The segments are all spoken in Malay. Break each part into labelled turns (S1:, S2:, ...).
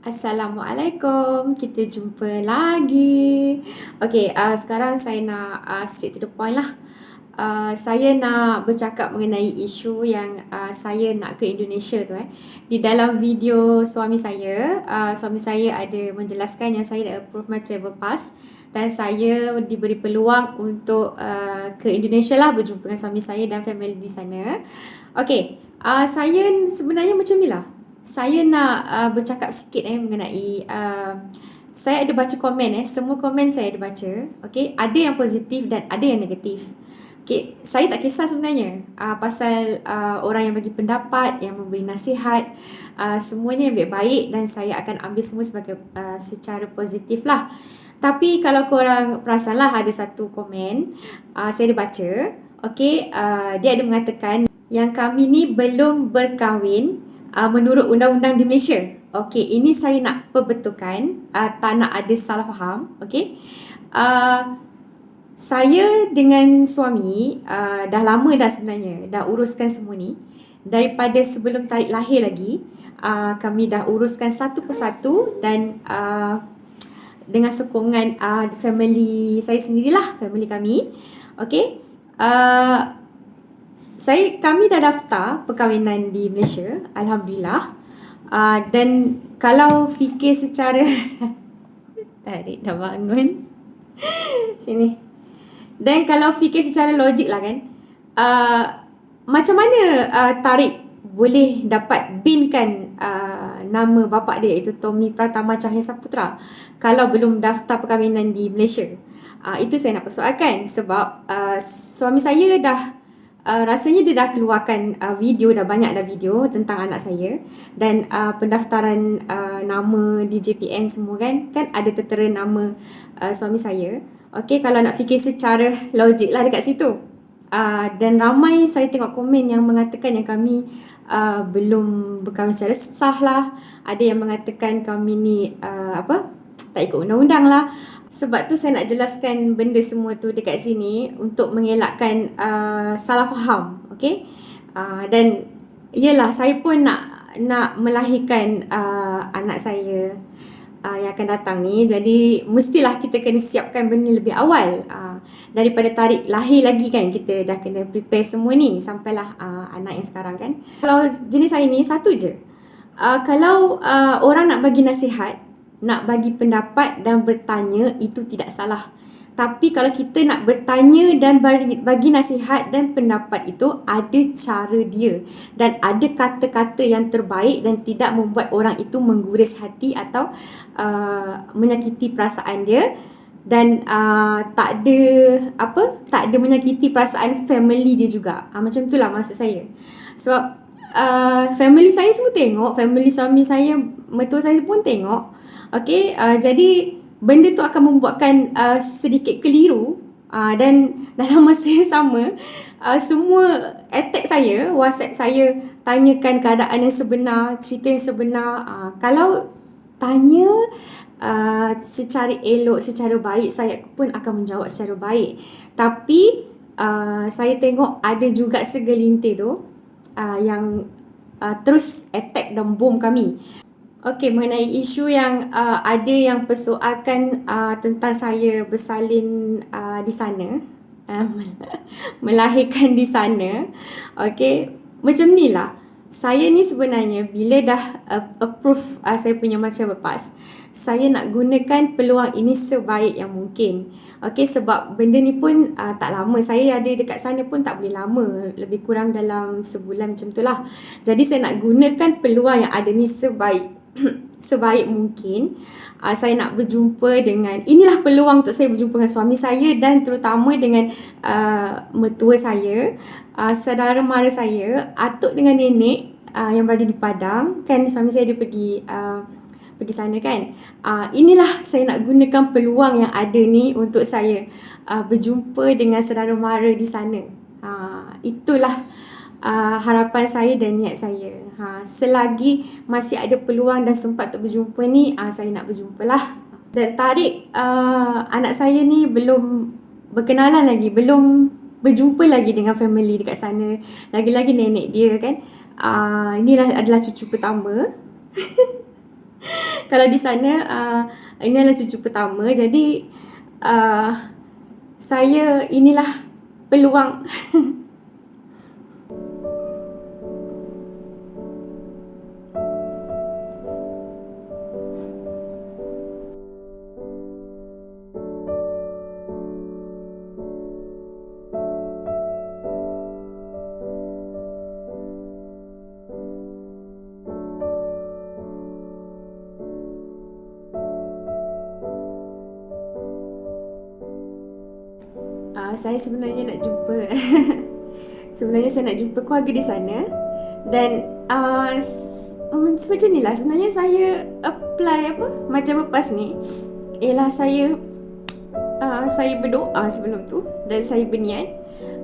S1: Assalamualaikum, kita jumpa lagi. Okay, sekarang saya nak straight to the point lah. Saya nak bercakap mengenai isu yang saya nak ke Indonesia tu. Di dalam video suami saya ada menjelaskan yang saya dah approve my travel pass dan saya diberi peluang untuk ke Indonesia lah, berjumpa dengan suami saya dan family di sana. Okay, saya sebenarnya macam ni lah. Saya nak bercakap sikit mengenai saya ada baca komen semua komen saya ada baca. Okey, ada yang positif dan ada yang negatif. Okey, saya tak kisah sebenarnya pasal orang yang bagi pendapat, yang memberi nasihat, semuanya yang baik-baik dan saya akan ambil semua sebagai secara positif lah. Tapi kalau korang perasan lah, ada satu komen saya ada baca. Okey, dia ada mengatakan yang kami ni belum berkahwin menurut undang-undang di Malaysia. Okey, ini saya nak perbetulkan, tak nak ada salah faham. Okey, saya dengan suami dah lama dah sebenarnya, dah uruskan semua ni. Daripada sebelum tarikh lahir lagi, kami dah uruskan satu persatu dan dengan sokongan family saya sendirilah, family kami. Okey, kami dah daftar perkahwinan di Malaysia, Alhamdulillah. Dan kalau fikir secara tarik dah bangun sini. Dan kalau fikir secara logik lah kan, macam mana Tarik boleh dapat binkan nama bapa dia, iaitu Tommy Pratama Cahaya Saputra, kalau belum daftar perkahwinan di Malaysia? Itu saya nak persoalkan sebab suami saya dah rasanya dia dah keluarkan video, dah banyak dah video tentang anak saya dan pendaftaran nama di JPN semua kan ada tertera nama suami saya. Okey, kalau nak fikir secara logik lah dekat situ. Dan ramai saya tengok komen yang mengatakan yang kami belum berkahwin secara sah lah. Ada yang mengatakan kami ni tak ikut undang-undang lah. Sebab tu saya nak jelaskan benda semua tu dekat sini untuk mengelakkan salah faham. Okey, dan yelah, saya pun nak melahirkan anak saya yang akan datang ni. Jadi mestilah kita kena siapkan benda lebih awal. Daripada tarikh lahir lagi kan, kita dah kena prepare semua ni sampailah anak yang sekarang kan. Kalau jenis saya ni satu je, kalau orang nak bagi nasihat, nak bagi pendapat dan bertanya, itu tidak salah. Tapi kalau kita nak bertanya dan bagi nasihat dan pendapat, itu ada cara dia dan ada kata-kata yang terbaik dan tidak membuat orang itu mengguris hati atau menyakiti perasaan dia. Dan tak ada menyakiti perasaan family dia juga. Macam itulah maksud saya. Sebab family saya semua tengok, family suami saya, mertua saya pun tengok. Okey, jadi benda tu akan membuatkan sedikit keliru dan dalam masa yang sama semua attack saya, WhatsApp saya, tanyakan keadaan yang sebenar, cerita yang sebenar. Kalau tanya secara elok, secara baik, saya pun akan menjawab secara baik. Tapi saya tengok ada juga segelintir tu yang terus attack dan bom kami. Okey, mengenai isu yang ada yang persoalkan tentang saya bersalin di sana, melahirkan di sana. Okey, macam ni lah. Saya ni sebenarnya bila dah approve saya punya travel pass, saya nak gunakan peluang ini sebaik yang mungkin. Okey, sebab benda ni pun tak lama. Saya ada dekat sana pun tak boleh lama, lebih kurang dalam sebulan macam tu lah. Jadi saya nak gunakan peluang yang ada ni sebaik mungkin. Saya nak berjumpa dengan, inilah peluang untuk saya berjumpa dengan suami saya dan terutama dengan mertua saya, saudara mara saya, atuk dengan nenek yang berada di Padang. Kan suami saya dia pergi sana kan. Inilah saya nak gunakan peluang yang ada ni untuk saya berjumpa dengan saudara mara di sana. Itulah harapan saya dan niat saya. Selagi masih ada peluang dan sempat untuk berjumpa ni, saya nak berjumpa lah. Dan Tarik, anak saya ni belum berkenalan lagi, belum berjumpa lagi dengan family dekat sana. Lagi-lagi nenek dia kan. Inilah adalah cucu pertama. Kalau di sana ini adalah cucu pertama, jadi saya inilah peluang. Saya sebenarnya nak jumpa sebenarnya saya nak jumpa keluarga di sana. Dan macam ni lah sebenarnya saya apply apa macam lepas ni ialah saya berdoa sebelum tu dan saya berniat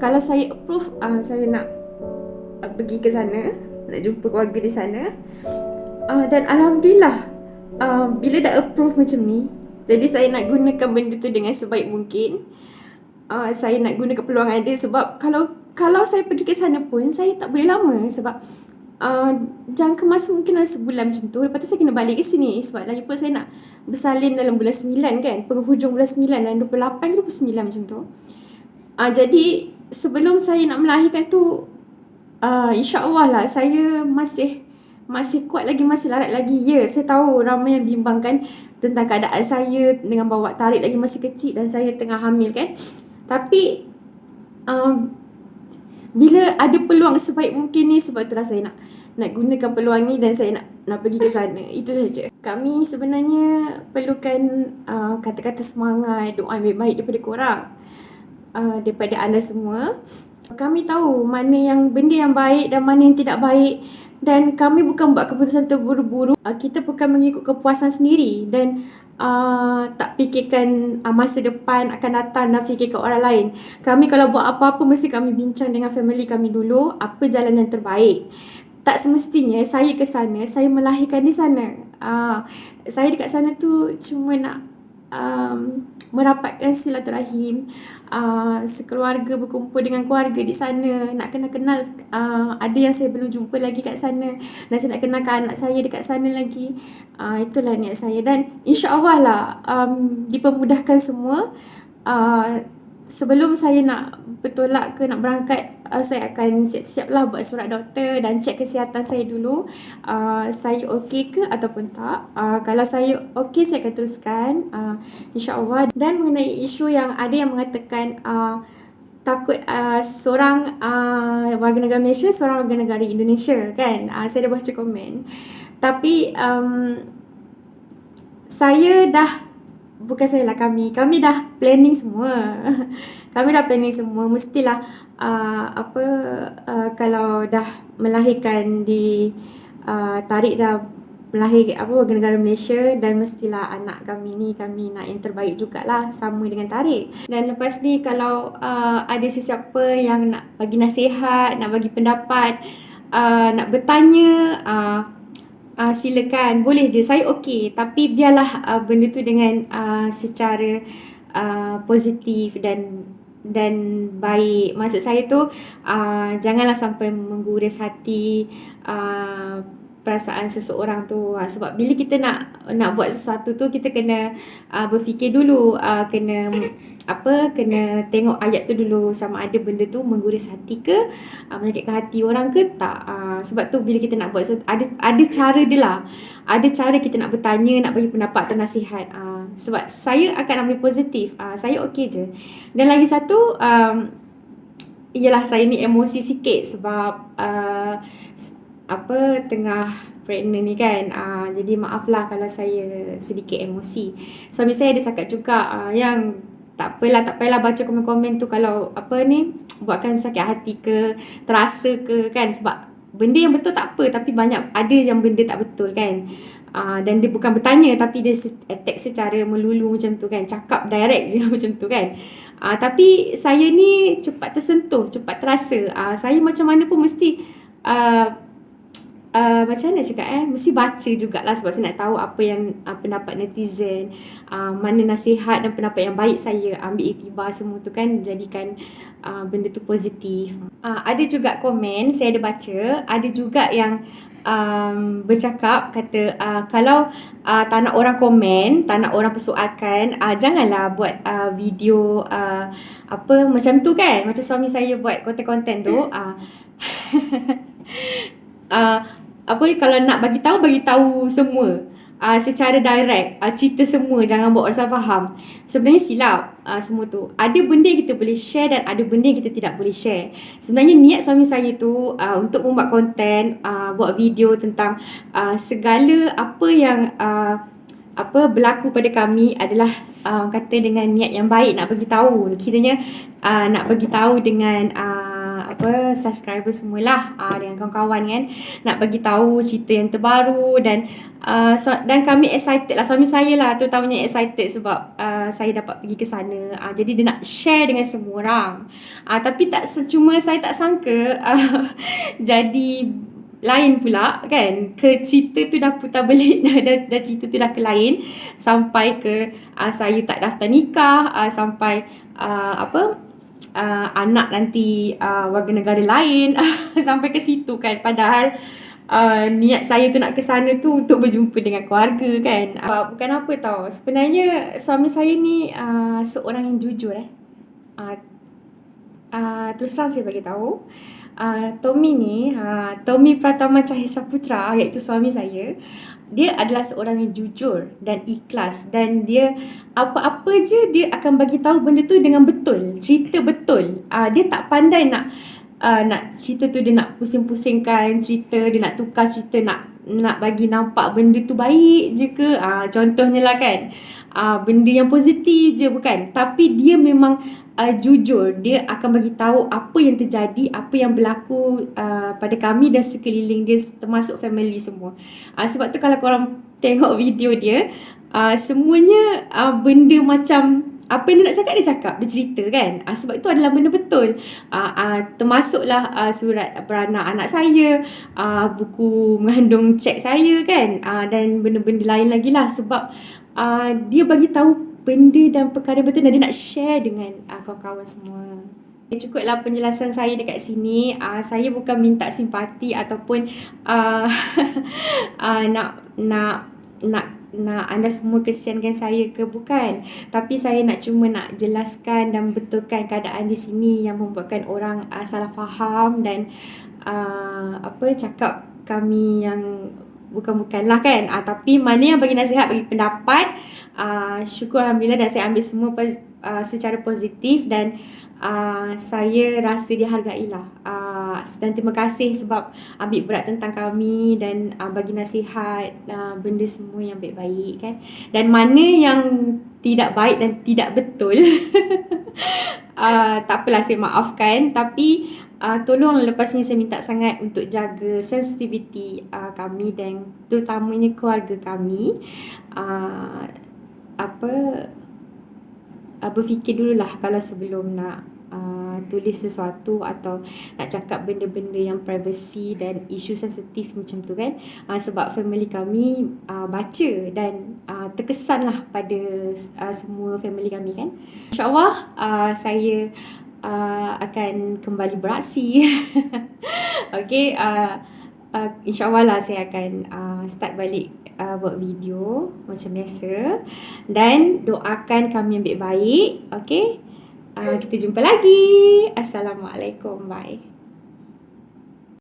S1: kalau saya approve, saya nak pergi ke sana, nak jumpa keluarga di sana. Dan Alhamdulillah, bila dah approve macam ni, jadi saya nak gunakan benda tu dengan sebaik mungkin. Saya nak gunakan peluang ada, sebab kalau saya pergi ke sana pun saya tak boleh lama, sebab jangka masa mungkin ada sebulan macam tu. Lepas tu saya kena balik ke sini, sebab lagi pun saya nak bersalin dalam bulan 9 kan, penghujung bulan 9 dan 28 ke 29 macam tu. Jadi sebelum saya nak melahirkan tu, insya-Allah lah saya masih kuat lagi, masih larat lagi. Ya, saya tahu ramai yang bimbangkan tentang keadaan saya dengan bawa tarik lagi masih kecil dan saya tengah hamil kan. Tapi bila ada peluang sebaik mungkin ni, sebab itulah saya nak gunakan peluang ni dan saya nak pergi ke sana. Itu saja. Kami sebenarnya perlukan kata-kata semangat, doa yang baik daripada korang, daripada anda semua. Kami tahu mana yang benda yang baik dan mana yang tidak baik, dan kami bukan buat keputusan terburu-buru. Kita bukan mengikut kepuasan sendiri dan tak fikirkan masa depan akan datang dan fikirkan orang lain. Kami kalau buat apa-apa mesti kami bincang dengan family kami dulu apa jalan yang terbaik. Tak semestinya saya ke sana, saya melahirkan di sana. Saya dekat sana tu cuma nak merapatkan silaturahim, sekeluarga berkumpul dengan keluarga di sana, nak kenal-kenal, ada yang saya belum jumpa lagi kat sana dan saya nak kenalkan anak saya dekat sana lagi. Itulah niat saya dan insya-Allah lah dipermudahkan semua. Sebelum saya nak bertolak ke nak berangkat, saya akan siap-siap lah buat surat doktor dan cek kesihatan saya dulu. Saya okey ke ataupun tak. Kalau saya okey, saya akan teruskan, insya-Allah. Dan mengenai isu yang ada yang mengatakan takut seorang warga negara Malaysia, seorang warga negara Indonesia kan. Saya dah baca komen. Tapi saya dah, bukan saya lah, kami dah planning semua. Kami dah planning semua. Mestilah kalau dah melahirkan di tarik dah melahir warga negara Malaysia, dan mestilah anak kami ni kami nak yang terbaik jugalah, sama dengan tarik. Dan lepas ni kalau ada sesiapa yang nak bagi nasihat, nak bagi pendapat, nak bertanya, silakan, boleh je, saya okey. Tapi biarlah benda tu dengan secara positif dan baik. Maksud saya tu janganlah sampai menggores hati perasaan seseorang tu. Sebab bila kita nak buat sesuatu tu, kita kena berfikir dulu, kena tengok ayat tu dulu, sama ada benda tu menggores hati ke, menyakitkan hati orang ke tak. Sebab tu bila kita nak buat sesuatu, ada cara dia lah. Ada cara kita nak bertanya, nak bagi pendapat atau nasihat. Sebab saya akan ambil positif, saya okey je. Dan lagi satu, ialah saya ni emosi sikit sebab tengah pregnant ni kan. Jadi maaflah kalau saya sedikit emosi. Suami saya ada cakap juga yang tak apalah baca komen-komen tu kalau buatkan sakit hati ke, terasa ke kan. Sebab benda yang betul tak apa, tapi banyak ada yang benda tak betul kan. Dan dia bukan bertanya, tapi dia attack secara melulu macam tu kan, cakap direct je macam tu kan. Tapi saya ni cepat tersentuh, cepat terasa. Saya macam mana pun mesti macam mana cakap mesti baca jugalah sebab saya nak tahu apa yang pendapat netizen, mana nasihat dan pendapat yang baik saya ambil iktibar semua tu kan, jadikan benda tu positif. Ada juga komen saya ada baca, ada juga yang bercakap kata kalau tak nak orang komen, tak nak orang persoalkan, janganlah buat video apa macam tu kan, macam suami saya buat konten-konten tu. Apa kalau nak bagi tahu semua secara direct, cerita semua, jangan buat orang salah faham. Sebenarnya silap semua tu. Ada benda yang kita boleh share dan ada benda yang kita tidak boleh share. Sebenarnya niat suami saya tu untuk membuat konten, buat video tentang segala apa yang berlaku pada kami adalah kata dengan niat yang baik, nak bagi tahu. Kiranya nak bagi tahu dengan subscriber semualah, dengan kawan-kawan kan, nak bagi tahu cerita yang terbaru dan kami excited lah, suami saya lah terutamanya excited sebab saya dapat pergi ke sana. Jadi dia nak share dengan semua orang. Tapi cuma saya tak sangka jadi lain pula kan, ke cerita tu dah putar belik dah cerita tu dah ke lain, sampai ke saya tak daftar nikah, sampai anak nanti warga negara lain sampai ke situ kan, padahal niat saya tu nak ke sana tu untuk berjumpa dengan keluarga kan. Bukan apa tau, sebenarnya suami saya ni seorang yang jujur terus terang saya bagi tahu, Tommy ni, Tommy Pratama Cahaya Saputra, iaitu suami saya, dia adalah seorang yang jujur dan ikhlas, dan dia apa-apa je dia akan bagi tahu benda tu dengan betul, cerita betul. Dia tak pandai nak cerita tu, dia nak pusing-pusingkan cerita, dia nak tukar cerita, nak bagi nampak benda tu baik je ke, contohnya lah kan, benda yang positif je bukan, tapi dia memang jujur, dia akan bagi tahu apa yang terjadi, apa yang berlaku pada kami dan sekeliling dia, termasuk family semua. Sebab tu kalau korang tengok video dia, semuanya benda macam apa yang dia nak cakap, dia cakap, dia cerita kan. Sebab itu adalah benda betul. Termasuklah surat beranak anak saya, buku mengandung cek saya kan, dan benda-benda lain lagi lah. Sebab dia bagi tahu benda dan perkara betul dan dia nak share dengan kawan-kawan semua. Cukuplah penjelasan saya dekat sini. Saya bukan minta simpati ataupun nak anda semua kesiankan saya ke, bukan. Tapi saya cuma nak jelaskan dan betulkan keadaan di sini yang membuatkan orang salah faham dan cakap kami yang bukan-bukanlah kan. Tapi mana yang bagi nasihat, bagi pendapat, syukur Alhamdulillah, dan saya ambil semua secara positif dan saya rasa dihargailah. Dan terima kasih sebab ambil berat tentang kami dan bagi nasihat, benda semua yang baik-baik kan. Dan mana yang tidak baik dan tidak betul tak apalah, saya maafkan. Tapi tolong lepas ni saya minta sangat untuk jaga sensitiviti kami dan terutamanya keluarga kami. Berfikir dululah kalau sebelum nak tulis sesuatu atau nak cakap benda-benda yang privacy dan isu sensitif macam tu kan. Sebab family kami baca dan terkesanlah pada semua family kami kan. InsyaAllah saya akan kembali beraksi. Okay, InsyaAllah lah saya akan start balik buat video macam biasa. Dan doakan kami yang baik-baik. Okay, kita jumpa lagi. Assalamualaikum. Bye.